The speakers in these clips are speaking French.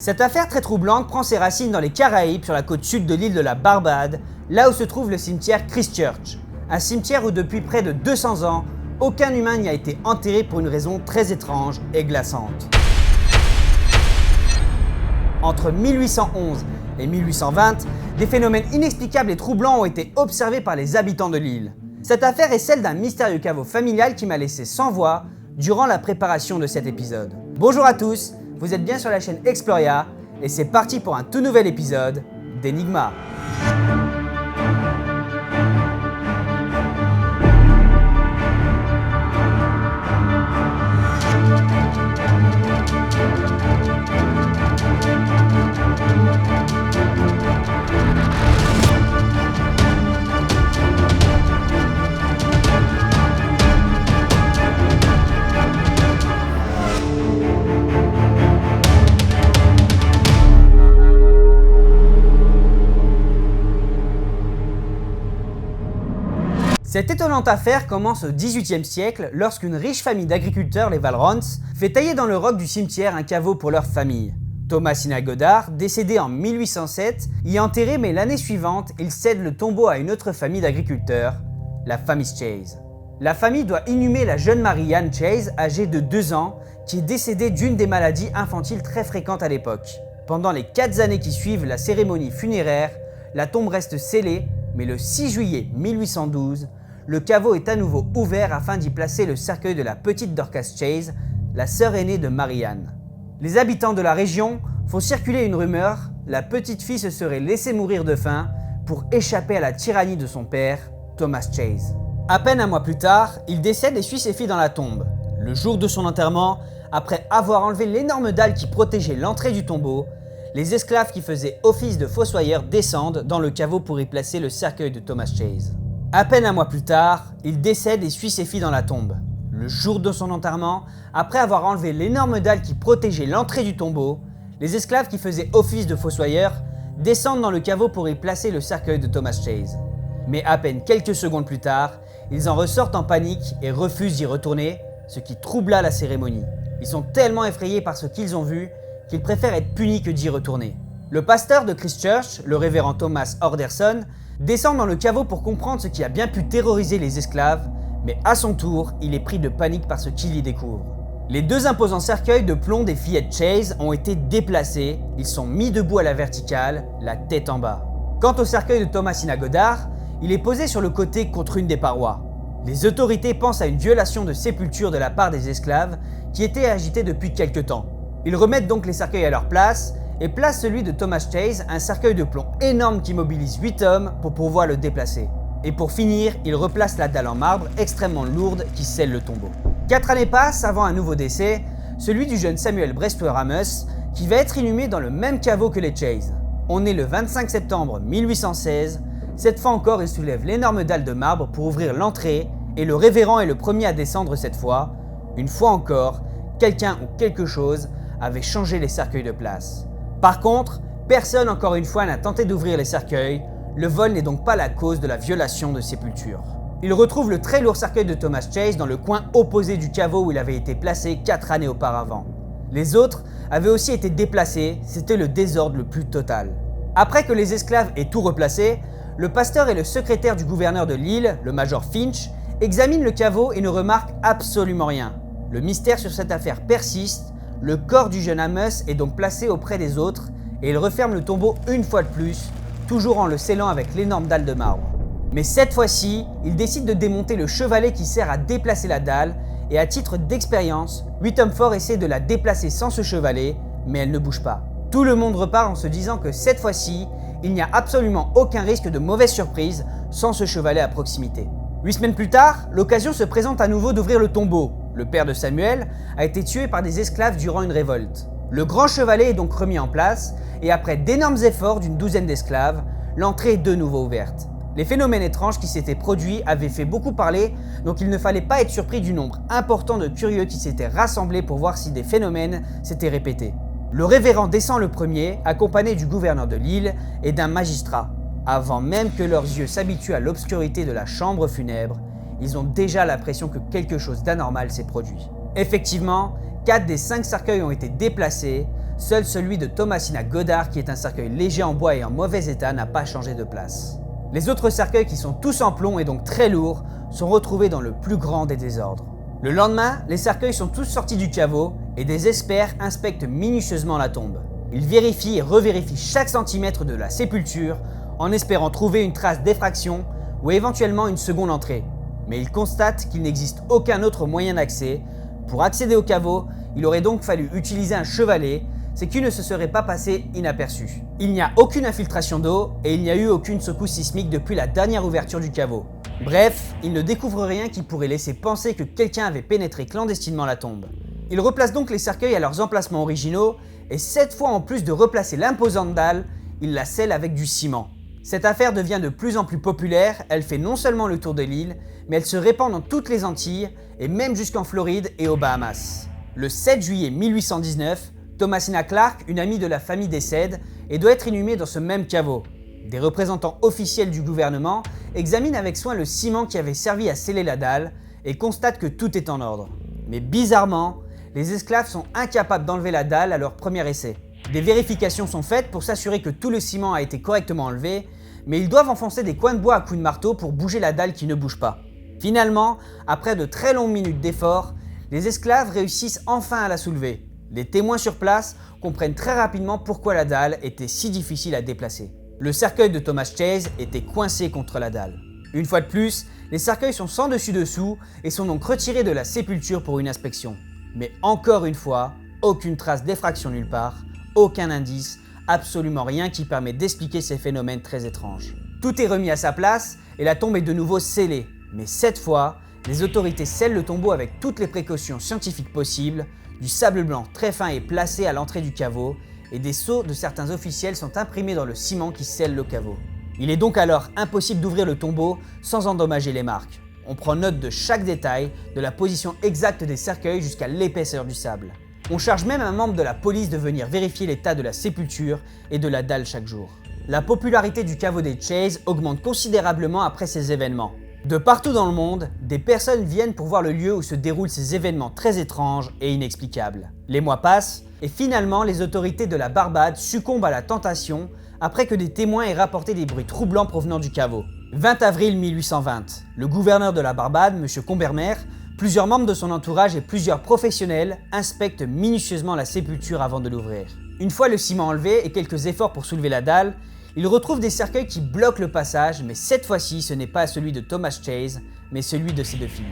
Cette affaire très troublante prend ses racines dans les Caraïbes, sur la côte sud de l'île de la Barbade, là où se trouve le cimetière Christchurch. Un cimetière où depuis près de 200 ans, aucun humain n'y a été enterré pour une raison très étrange et glaçante. Entre 1811 et 1820, des phénomènes inexplicables et troublants ont été observés par les habitants de l'île. Cette affaire est celle d'un mystérieux caveau familial qui m'a laissé sans voix durant la préparation de cet épisode. Bonjour à tous, vous êtes bien sur la chaîne Exploria et c'est parti pour un tout nouvel épisode d'Enigma. Cette étonnante affaire commence au XVIIIe siècle lorsqu'une riche famille d'agriculteurs, les Walrons, fait tailler dans le roc du cimetière un caveau pour leur famille. Thomasina Goddard, décédé en 1807, y est enterré, mais l'année suivante, il cède le tombeau à une autre famille d'agriculteurs, la famille Chase. La famille doit inhumer la jeune Mary-Ann Chase, âgée de 2 ans, qui est décédée d'une des maladies infantiles très fréquentes à l'époque. Pendant les 4 années qui suivent la cérémonie funéraire, la tombe reste scellée, mais le 6 juillet 1812, le caveau est à nouveau ouvert afin d'y placer le cercueil de la petite Dorcas Chase, la sœur aînée de Mary-Ann. Les habitants de la région font circuler une rumeur, la petite fille se serait laissée mourir de faim pour échapper à la tyrannie de son père, Thomas Chase. À peine un mois plus tard, il décède et suit ses filles dans la tombe. Le jour de son enterrement, après avoir enlevé l'énorme dalle qui protégeait l'entrée du tombeau, les esclaves qui faisaient office de fossoyeurs descendent dans le caveau pour y placer le cercueil de Thomas Chase. À peine un mois plus tard, il décède et suit ses filles dans la tombe. Le jour de son enterrement, après avoir enlevé l'énorme dalle qui protégeait l'entrée du tombeau, les esclaves qui faisaient office de fossoyeurs descendent dans le caveau pour y placer le cercueil de Thomas Chase. Mais à peine quelques secondes plus tard, ils en ressortent en panique et refusent d'y retourner, ce qui troubla la cérémonie. Ils sont tellement effrayés par ce qu'ils ont vu qu'ils préfèrent être punis que d'y retourner. Le pasteur de Christchurch, le révérend Thomas Orderson, descend dans le caveau pour comprendre ce qui a bien pu terroriser les esclaves, mais à son tour, il est pris de panique par ce qu'il y découvre. Les 2 imposants cercueils de plomb des fillettes Chase ont été déplacés, ils sont mis debout à la verticale, la tête en bas. Quant au cercueil de Thomasina Goddard, il est posé sur le côté contre une des parois. Les autorités pensent à une violation de sépulture de la part des esclaves qui étaient agités depuis quelque temps. Ils remettent donc les cercueils à leur place et place celui de Thomas Chase, un cercueil de plomb énorme qui mobilise 8 hommes pour pouvoir le déplacer. Et pour finir, il replace la dalle en marbre extrêmement lourde qui scelle le tombeau. 4 années passent avant un nouveau décès, celui du jeune Samuel Brestway Amos, qui va être inhumé dans le même caveau que les Chase. On est le 25 septembre 1816, cette fois encore il soulève l'énorme dalle de marbre pour ouvrir l'entrée, et le révérend est le premier à descendre cette fois. Une fois encore, quelqu'un ou quelque chose avait changé les cercueils de place. Par contre, personne encore une fois n'a tenté d'ouvrir les cercueils, le vol n'est donc pas la cause de la violation de sépulture. Il retrouve le très lourd cercueil de Thomas Chase dans le coin opposé du caveau où il avait été placé 4 années auparavant. Les autres avaient aussi été déplacés, c'était le désordre le plus total. Après que les esclaves aient tout replacé, le pasteur et le secrétaire du gouverneur de l'île, le major Finch, examinent le caveau et ne remarquent absolument rien. Le mystère sur cette affaire persiste. Le corps du jeune Amos est donc placé auprès des autres et il referme le tombeau une fois de plus, toujours en le scellant avec l'énorme dalle de marbre. Mais cette fois-ci, il décide de démonter le chevalet qui sert à déplacer la dalle et à titre d'expérience, 8 hommes forts essaient de la déplacer sans ce chevalet, mais elle ne bouge pas. Tout le monde repart en se disant que cette fois-ci, il n'y a absolument aucun risque de mauvaise surprise sans ce chevalet à proximité. 8 semaines plus tard, l'occasion se présente à nouveau d'ouvrir le tombeau. Le père de Samuel a été tué par des esclaves durant une révolte. Le grand chevalet est donc remis en place et après d'énormes efforts d'une douzaine d'esclaves, l'entrée est de nouveau ouverte. Les phénomènes étranges qui s'étaient produits avaient fait beaucoup parler, donc il ne fallait pas être surpris du nombre important de curieux qui s'étaient rassemblés pour voir si des phénomènes s'étaient répétés. Le révérend descend le premier, accompagné du gouverneur de l'île et d'un magistrat. Avant même que leurs yeux s'habituent à l'obscurité de la chambre funèbre, ils ont déjà l'impression que quelque chose d'anormal s'est produit. Effectivement, 4 des 5 cercueils ont été déplacés, seul celui de Thomasina Goddard, qui est un cercueil léger en bois et en mauvais état, n'a pas changé de place. Les autres cercueils, qui sont tous en plomb et donc très lourds, sont retrouvés dans le plus grand des désordres. Le lendemain, les cercueils sont tous sortis du caveau et des experts inspectent minutieusement la tombe. Ils vérifient et revérifient chaque centimètre de la sépulture en espérant trouver une trace d'effraction ou éventuellement une seconde entrée. Mais ils constatent qu'il n'existe aucun autre moyen d'accès. Pour accéder au caveau, il aurait donc fallu utiliser un chevalet, ce qui ne se serait pas passé inaperçu. Il n'y a aucune infiltration d'eau et il n'y a eu aucune secousse sismique depuis la dernière ouverture du caveau. Bref, ils ne découvrent rien qui pourrait laisser penser que quelqu'un avait pénétré clandestinement la tombe. Ils replacent donc les cercueils à leurs emplacements originaux et cette fois, en plus de replacer l'imposante dalle, ils la scellent avec du ciment. Cette affaire devient de plus en plus populaire, elle fait non seulement le tour de l'île, mais elle se répand dans toutes les Antilles et même jusqu'en Floride et aux Bahamas. Le 7 juillet 1819, Thomasina Clark, une amie de la famille, décède et doit être inhumée dans ce même caveau. Des représentants officiels du gouvernement examinent avec soin le ciment qui avait servi à sceller la dalle et constatent que tout est en ordre. Mais bizarrement, les esclaves sont incapables d'enlever la dalle à leur premier essai. Des vérifications sont faites pour s'assurer que tout le ciment a été correctement enlevé, mais ils doivent enfoncer des coins de bois à coups de marteau pour bouger la dalle qui ne bouge pas. Finalement, après de très longues minutes d'effort, les esclaves réussissent enfin à la soulever. Les témoins sur place comprennent très rapidement pourquoi la dalle était si difficile à déplacer. Le cercueil de Thomas Chase était coincé contre la dalle. Une fois de plus, les cercueils sont sans dessus-dessous et sont donc retirés de la sépulture pour une inspection. Mais encore une fois, aucune trace d'effraction nulle part, aucun indice, absolument rien qui permet d'expliquer ces phénomènes très étranges. Tout est remis à sa place et la tombe est de nouveau scellée. Mais cette fois, les autorités scellent le tombeau avec toutes les précautions scientifiques possibles. Du sable blanc très fin est placé à l'entrée du caveau et des sceaux de certains officiels sont imprimés dans le ciment qui scelle le caveau. Il est donc alors impossible d'ouvrir le tombeau sans endommager les marques. On prend note de chaque détail, de la position exacte des cercueils jusqu'à l'épaisseur du sable. On charge même un membre de la police de venir vérifier l'état de la sépulture et de la dalle chaque jour. La popularité du caveau des Chase augmente considérablement après ces événements. De partout dans le monde, des personnes viennent pour voir le lieu où se déroulent ces événements très étranges et inexplicables. Les mois passent et finalement les autorités de la Barbade succombent à la tentation après que des témoins aient rapporté des bruits troublants provenant du caveau. 20 avril 1820, le gouverneur de la Barbade, M. Combermere, plusieurs membres de son entourage et plusieurs professionnels inspectent minutieusement la sépulture avant de l'ouvrir. Une fois le ciment enlevé et quelques efforts pour soulever la dalle, ils retrouvent des cercueils qui bloquent le passage, mais cette fois-ci ce n'est pas celui de Thomas Chase, mais celui de ses deux filles.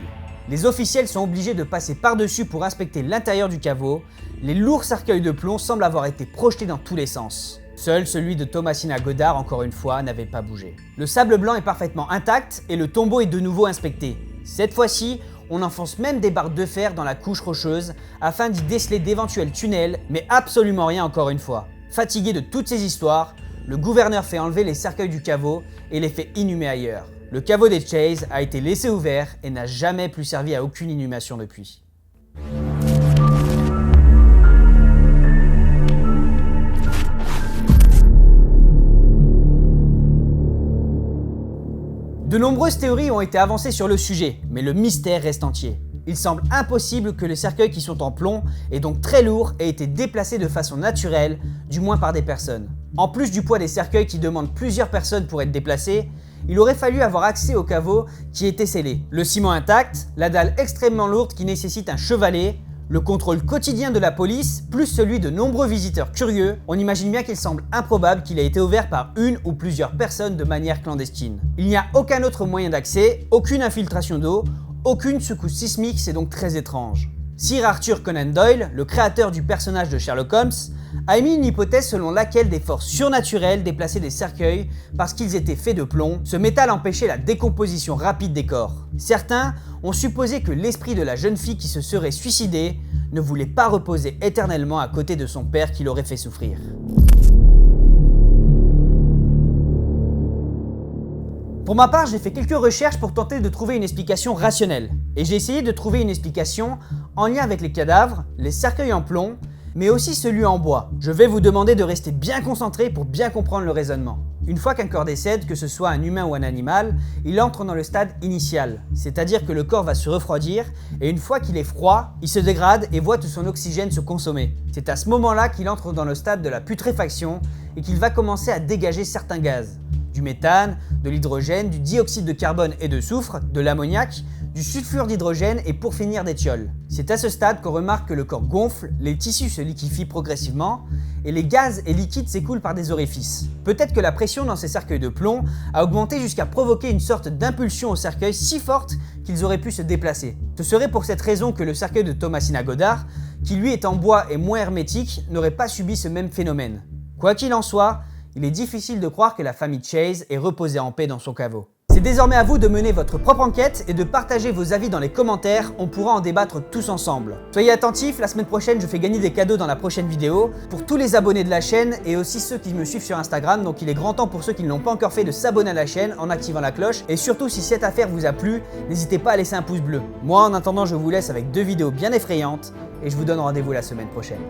Les officiels sont obligés de passer par-dessus pour inspecter l'intérieur du caveau. Les lourds cercueils de plomb semblent avoir été projetés dans tous les sens. Seul celui de Thomasina Goddard, encore une fois, n'avait pas bougé. Le sable blanc est parfaitement intact et le tombeau est de nouveau inspecté. Cette fois-ci, on enfonce même des barres de fer dans la couche rocheuse afin d'y déceler d'éventuels tunnels, mais absolument rien encore une fois. Fatigué de toutes ces histoires, le gouverneur fait enlever les cercueils du caveau et les fait inhumer ailleurs. Le caveau des Chase a été laissé ouvert et n'a jamais plus servi à aucune inhumation depuis. De nombreuses théories ont été avancées sur le sujet, mais le mystère reste entier. Il semble impossible que les cercueils qui sont en plomb, et donc très lourds, aient été déplacés de façon naturelle, du moins par des personnes. En plus du poids des cercueils qui demandent plusieurs personnes pour être déplacés, il aurait fallu avoir accès au caveau qui était scellé. Le ciment intact, la dalle extrêmement lourde qui nécessite un chevalet, le contrôle quotidien de la police, plus celui de nombreux visiteurs curieux, on imagine bien qu'il semble improbable qu'il ait été ouvert par une ou plusieurs personnes de manière clandestine. Il n'y a aucun autre moyen d'accès, aucune infiltration d'eau, aucune secousse sismique, c'est donc très étrange. Sir Arthur Conan Doyle, le créateur du personnage de Sherlock Holmes, a émis une hypothèse selon laquelle des forces surnaturelles déplaçaient des cercueils parce qu'ils étaient faits de plomb. Ce métal empêchait la décomposition rapide des corps. Certains ont supposé que l'esprit de la jeune fille qui se serait suicidée ne voulait pas reposer éternellement à côté de son père qui l'aurait fait souffrir. Pour ma part, j'ai fait quelques recherches pour tenter de trouver une explication rationnelle. Et j'ai essayé de trouver une explication en lien avec les cadavres, les cercueils en plomb, mais aussi celui en bois. Je vais vous demander de rester bien concentré pour bien comprendre le raisonnement. Une fois qu'un corps décède, que ce soit un humain ou un animal, il entre dans le stade initial, c'est-à-dire que le corps va se refroidir et une fois qu'il est froid, il se dégrade et voit tout son oxygène se consommer. C'est à ce moment-là qu'il entre dans le stade de la putréfaction et qu'il va commencer à dégager certains gaz. Du méthane, de l'hydrogène, du dioxyde de carbone et de soufre, de l'ammoniac, du sulfure d'hydrogène et pour finir des thiols. C'est à ce stade qu'on remarque que le corps gonfle, les tissus se liquéfient progressivement et les gaz et liquides s'écoulent par des orifices. Peut-être que la pression dans ces cercueils de plomb a augmenté jusqu'à provoquer une sorte d'impulsion au cercueil si forte qu'ils auraient pu se déplacer. Ce serait pour cette raison que le cercueil de Thomasina Goddard, qui lui est en bois et moins hermétique, n'aurait pas subi ce même phénomène. Quoi qu'il en soit, il est difficile de croire que la famille Chase ait reposé en paix dans son caveau. C'est désormais à vous de mener votre propre enquête et de partager vos avis dans les commentaires, on pourra en débattre tous ensemble. Soyez attentifs, la semaine prochaine je fais gagner des cadeaux dans la prochaine vidéo pour tous les abonnés de la chaîne et aussi ceux qui me suivent sur Instagram, donc il est grand temps pour ceux qui ne l'ont pas encore fait de s'abonner à la chaîne en activant la cloche et surtout si cette affaire vous a plu, n'hésitez pas à laisser un pouce bleu. Moi en attendant je vous laisse avec 2 vidéos bien effrayantes et je vous donne rendez-vous la semaine prochaine.